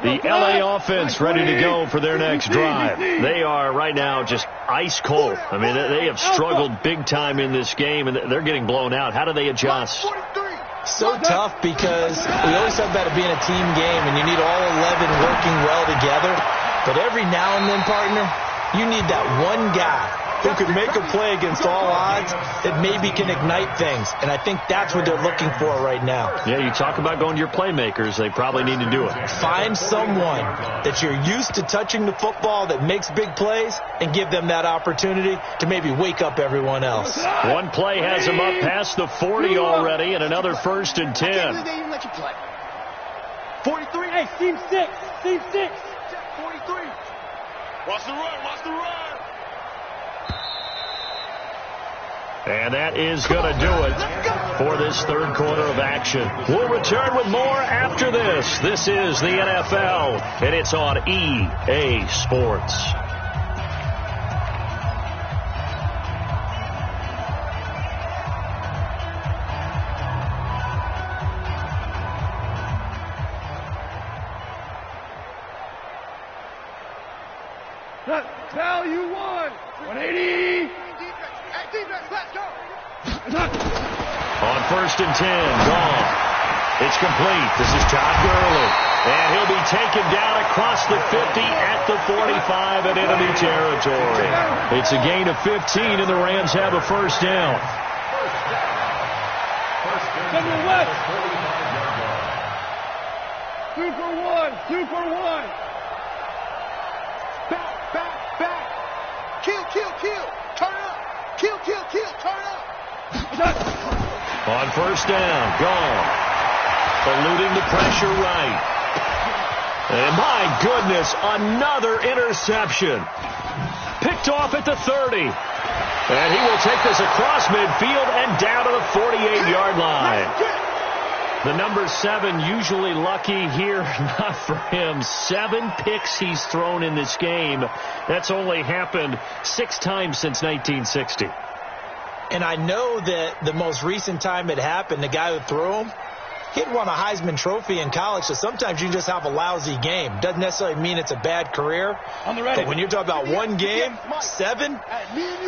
The LA offense ready to go for their next drive. They are right now just ice cold. I mean, they have struggled big time in this game, and they're getting blown out. How do they adjust? So tough because we always talk about it being a team game, and you need all 11 working well together. But every now and then, partner, you need that one guy who can make a play against all odds that maybe can ignite things. And I think that's what they're looking for right now. Yeah, you talk about going to your playmakers. They probably need to do it. Find someone that you're used to touching the football that makes big plays and give them that opportunity to maybe wake up everyone else. One play has them up past the 40 already, and another 1st and 10. They even let you play. 43. Hey, team 6. Team 6. 43. Watch the run. Watch the run. And that is going to do it for this third quarter of action. We'll return with more after this. This is the NFL, and it's on EA Sports. Value 180. Let's go. On 1st and 10, gone. It's complete. This is Todd Gurley. And he'll be taken down across the 50 at the 45 at enemy territory. It's a gain of 15, and the Rams have a first down. Come to West. 2 for 1. 2 for 1. Back. Kill. Turn up. Kill. Turn up. On 1st down, gone. Eluding the pressure right. And my goodness, another interception. Picked off at the 30. And he will take this across midfield and down to the 48-yard line. The number 7 usually lucky here, not for him. 7 picks he's thrown in this game. That's only happened 6 times since 1960. And I know that the most recent time it happened, the guy who threw him, he'd won a Heisman Trophy in college, so sometimes you just have a lousy game. Doesn't necessarily mean it's a bad career. But when you're talking about one game, 7,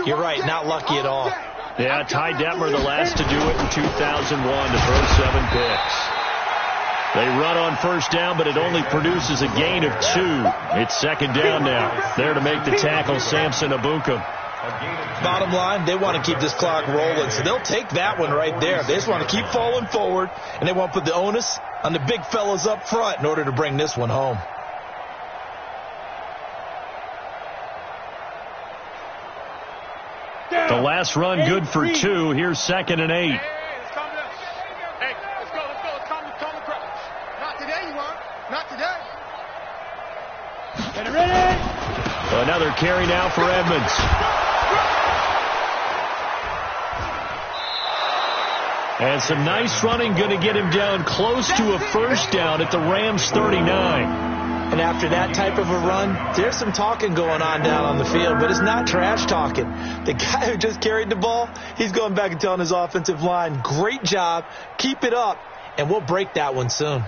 you're right, not lucky at all. Yeah, Ty Detmer, the last to do it in 2001, to throw 7 picks. They run on 1st down, but it only produces a gain of 2. It's 2nd down now. There to make the tackle, Samson Abukum. Bottom line, they want to keep this clock rolling, so they'll take that one right there. They just want to keep falling forward, and they want to put the onus on the big fellas up front in order to bring this one home. The last run good for 2. Here's 2nd and 8. Hey, let's calm down. Hey, let's go. Let's calm the crowd. Not today, you won't. Not today. Get it ready. Another carry now for Edmonds. And some nice running, going to get him down close to a first down at the Rams 39. And after that type of a run, there's some talking going on down on the field, but it's not trash talking. The guy who just carried the ball, he's going back and telling his offensive line, great job, keep it up, and we'll break that one soon.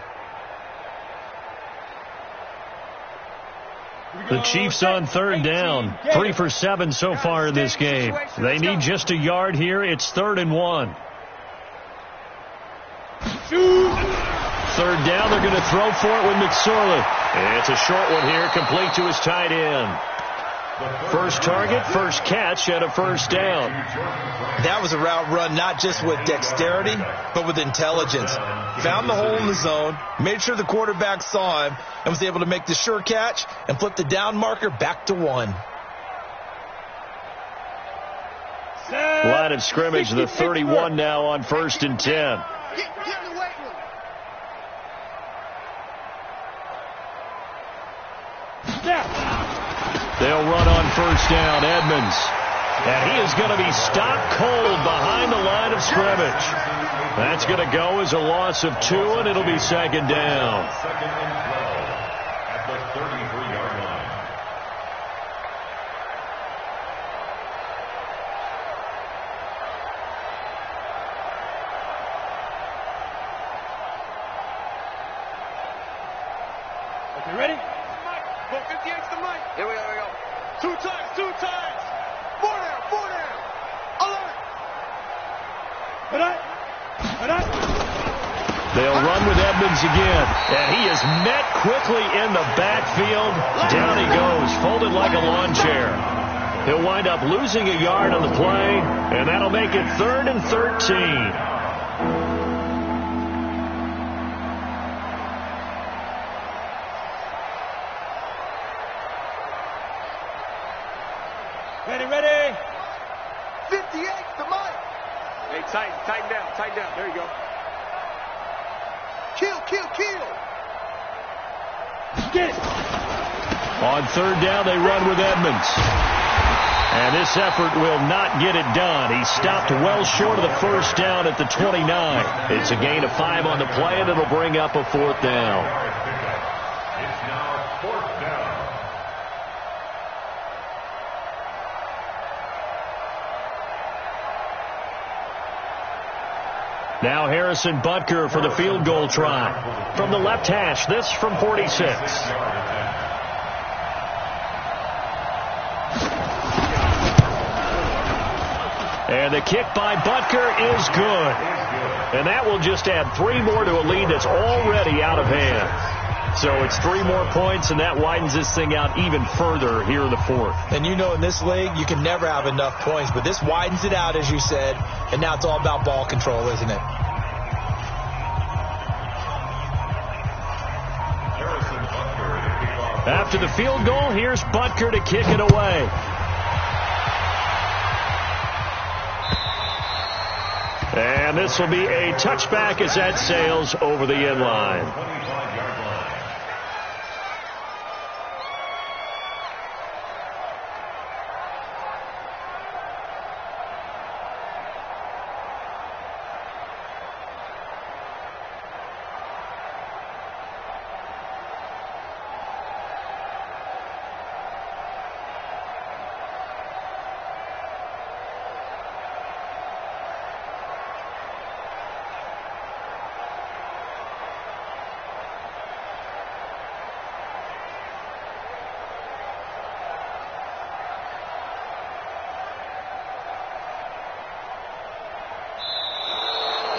The Chiefs on 3rd down. 3 for 7 so far in this game. They need just a yard here. It's 3rd and 1. 3rd down, they're going to throw for it with McSorley. It's a short one here, complete to his tight end. First target, first catch, and a first down. That was a route run not just with dexterity, but with intelligence. Found the hole in the zone, made sure the quarterback saw him, and was able to make the sure catch and flip the down marker back to 1. Line of scrimmage, the 31 now on 1st and 10. Get in the weight room. They'll run on first down, Edmonds. And he is going to be stopped cold behind the line of scrimmage. That's going to go as a loss of 2, and it'll be second down. Second and 12 at the 33-yard line. Okay, ready? Go 58's the mic. Here we go. 2 times. 4 down. Alert. They'll run with Edmonds again. And he is met quickly in the backfield. Down he goes, folded like a lawn chair. He'll wind up losing a yard on the play, and that'll make it 3rd and 13. Ready. 58's the mic. Hey, tighten down. There you go. Kill. Get it. On 3rd down, they run with Edmonds. And this effort will not get it done. He stopped well short of the first down at the 29. It's a gain of 5 on the play, and it'll bring up a 4th down. It's now 4th down. Now Harrison Butker for the field goal try. From the left hash, this from 46. And the kick by Butker is good. And that will just add 3 more to a lead that's already out of hand. So it's 3 more points, and that widens this thing out even further here in the 4th. And you know in this league, you can never have enough points, but this widens it out, as you said, and now it's all about ball control, isn't it? After the field goal, here's Butker to kick it away. And this will be a touchback as that sails over the end line. 25-yard line.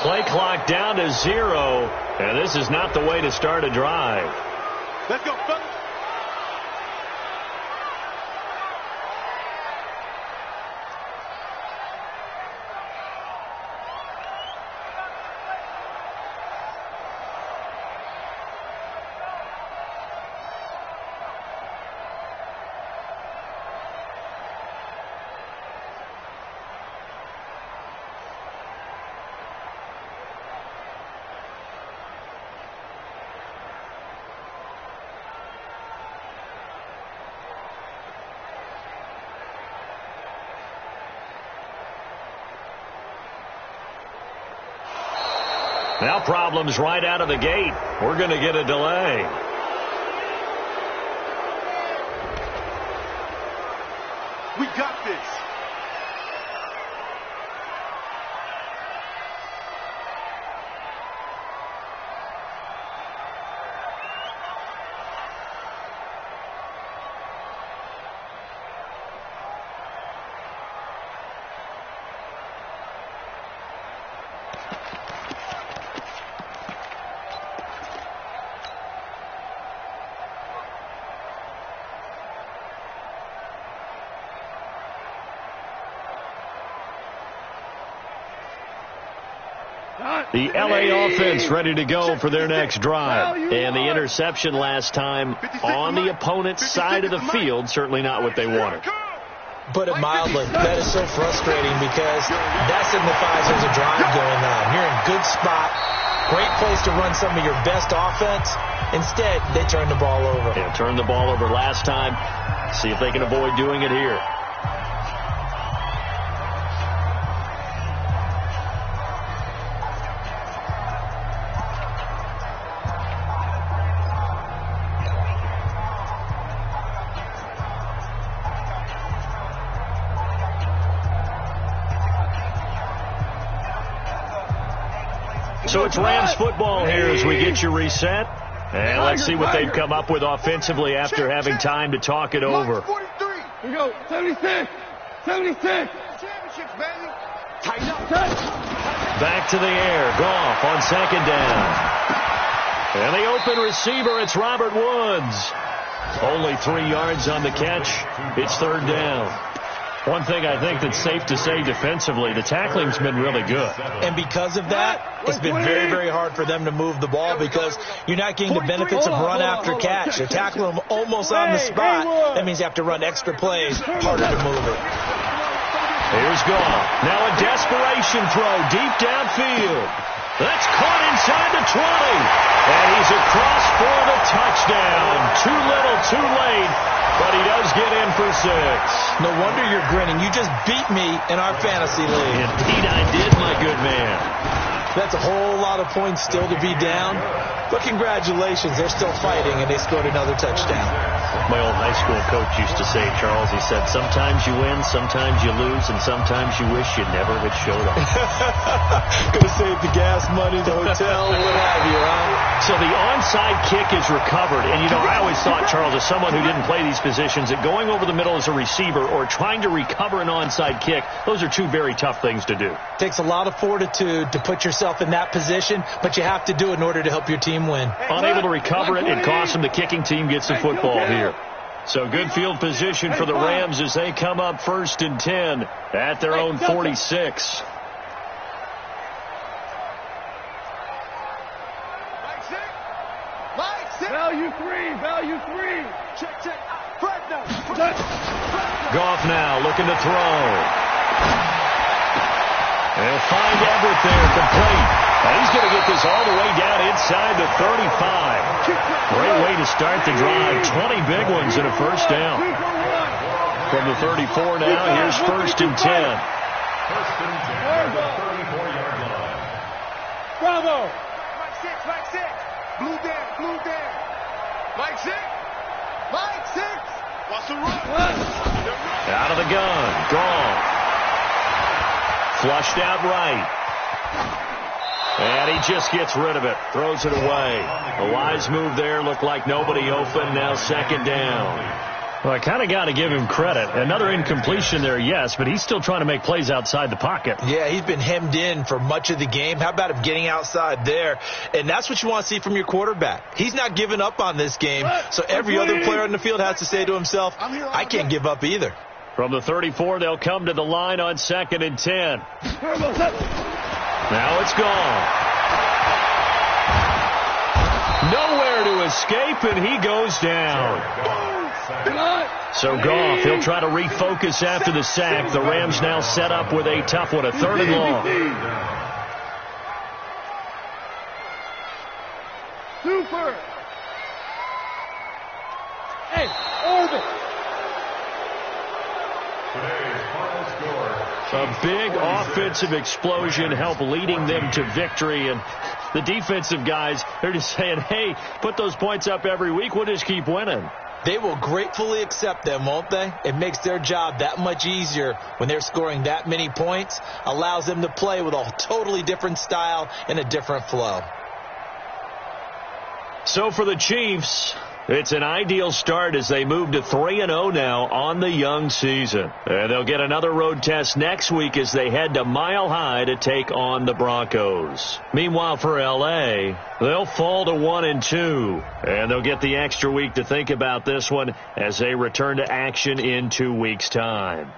Play clock down to 0, and this is not the way to start a drive. Let's go, fellas. Now problems right out of the gate. We're going to get a delay. We got this. The LA offense ready to go for their next drive. And the interception last time on the opponent's side of the field, certainly not what they wanted. Put it mildly, that is so frustrating because that signifies there's a drive going on. You're in a good spot, great place to run some of your best offense. Instead, they turn the ball over. Yeah, turned the ball over last time. See if they can avoid doing it here. So it's Rams football here as we get you reset. And let's see what they've come up with offensively after having time to talk it over. Here we go. 76. 76. Championships, baby. Tighten up. Back to the air. Goff on second down. And the open receiver, it's Robert Woods. Only 3 yards on the catch. It's third down. One thing I think that's safe to say defensively, the tackling's been really good. And because of that, it's been very, very hard for them to move the ball because you're not getting the benefits of run after catch. They're tackling them almost on the spot. That means you have to run extra plays, harder to move it. Here's Goff. Now a desperation throw deep downfield. That's caught inside the 20. And he's across for the touchdown. Too little, too late. But he does get in for 6. No wonder you're grinning. You just beat me in our fantasy league. Indeed I did, my good man. That's a whole lot of points still to be down. But congratulations, they're still fighting, and they scored another touchdown. My old high school coach used to say, Charles, he said, sometimes you win, sometimes you lose, and sometimes you wish you never had Showdown. Gonna save the gas money, the hotel, what have you, huh? So the onside kick is recovered. And, you know, I always thought, Charles, as someone who didn't play these positions, that going over the middle as a receiver or trying to recover an onside kick, those are two very tough things to do. Takes a lot of fortitude to put yourself in that position, but you have to do it in order to help your team win. Unable to recover it, it costs them. The kicking team gets the football here. So good field position for the Rams as they come up 1st and 10 at their own 46. Value 3. Value 3. Check, check. Fredno. Goff now looking to throw. They'll find Everett there, complete. And he's going to get this all the way down inside the 35. Great way to start the drive. 20 big ones and a first down. From the 34 now, here's 1st and 10. 1st and 10 at the 34-yard line. Bravo. Mike 6. Blue down. Mike 6. What's the run? Out of the gun. Gone. Flushed out right. And he just gets rid of it. Throws it away. A wise move there. Looked like nobody open. Now 2nd down. Well, I kind of got to give him credit. Another incompletion there, yes, but he's still trying to make plays outside the pocket. Yeah, he's been hemmed in for much of the game. How about him getting outside there? And that's what you want to see from your quarterback. He's not giving up on this game, so every other player on the field has to say to himself, I can't give up either. From the 34, they'll come to the line on 2nd and 10. Now it's gone. Nowhere to escape, and he goes down. So Goff, he'll try to refocus after the sack. The Rams now set up with a tough one, a 3rd and long. Super. Hey, orbit. Today's final score. A big offensive explosion helped leading them to victory. And the defensive guys, they're just saying, hey, put those points up every week. We'll just keep winning. They will gratefully accept them, won't they? It makes their job that much easier when they're scoring that many points. Allows them to play with a totally different style and a different flow. So for the Chiefs, it's an ideal start as they move to 3-0 now on the young season. And they'll get another road test next week as they head to Mile High to take on the Broncos. Meanwhile, for L.A., they'll fall to 1-2. And they'll get the extra week to think about this one as they return to action in 2 weeks' time.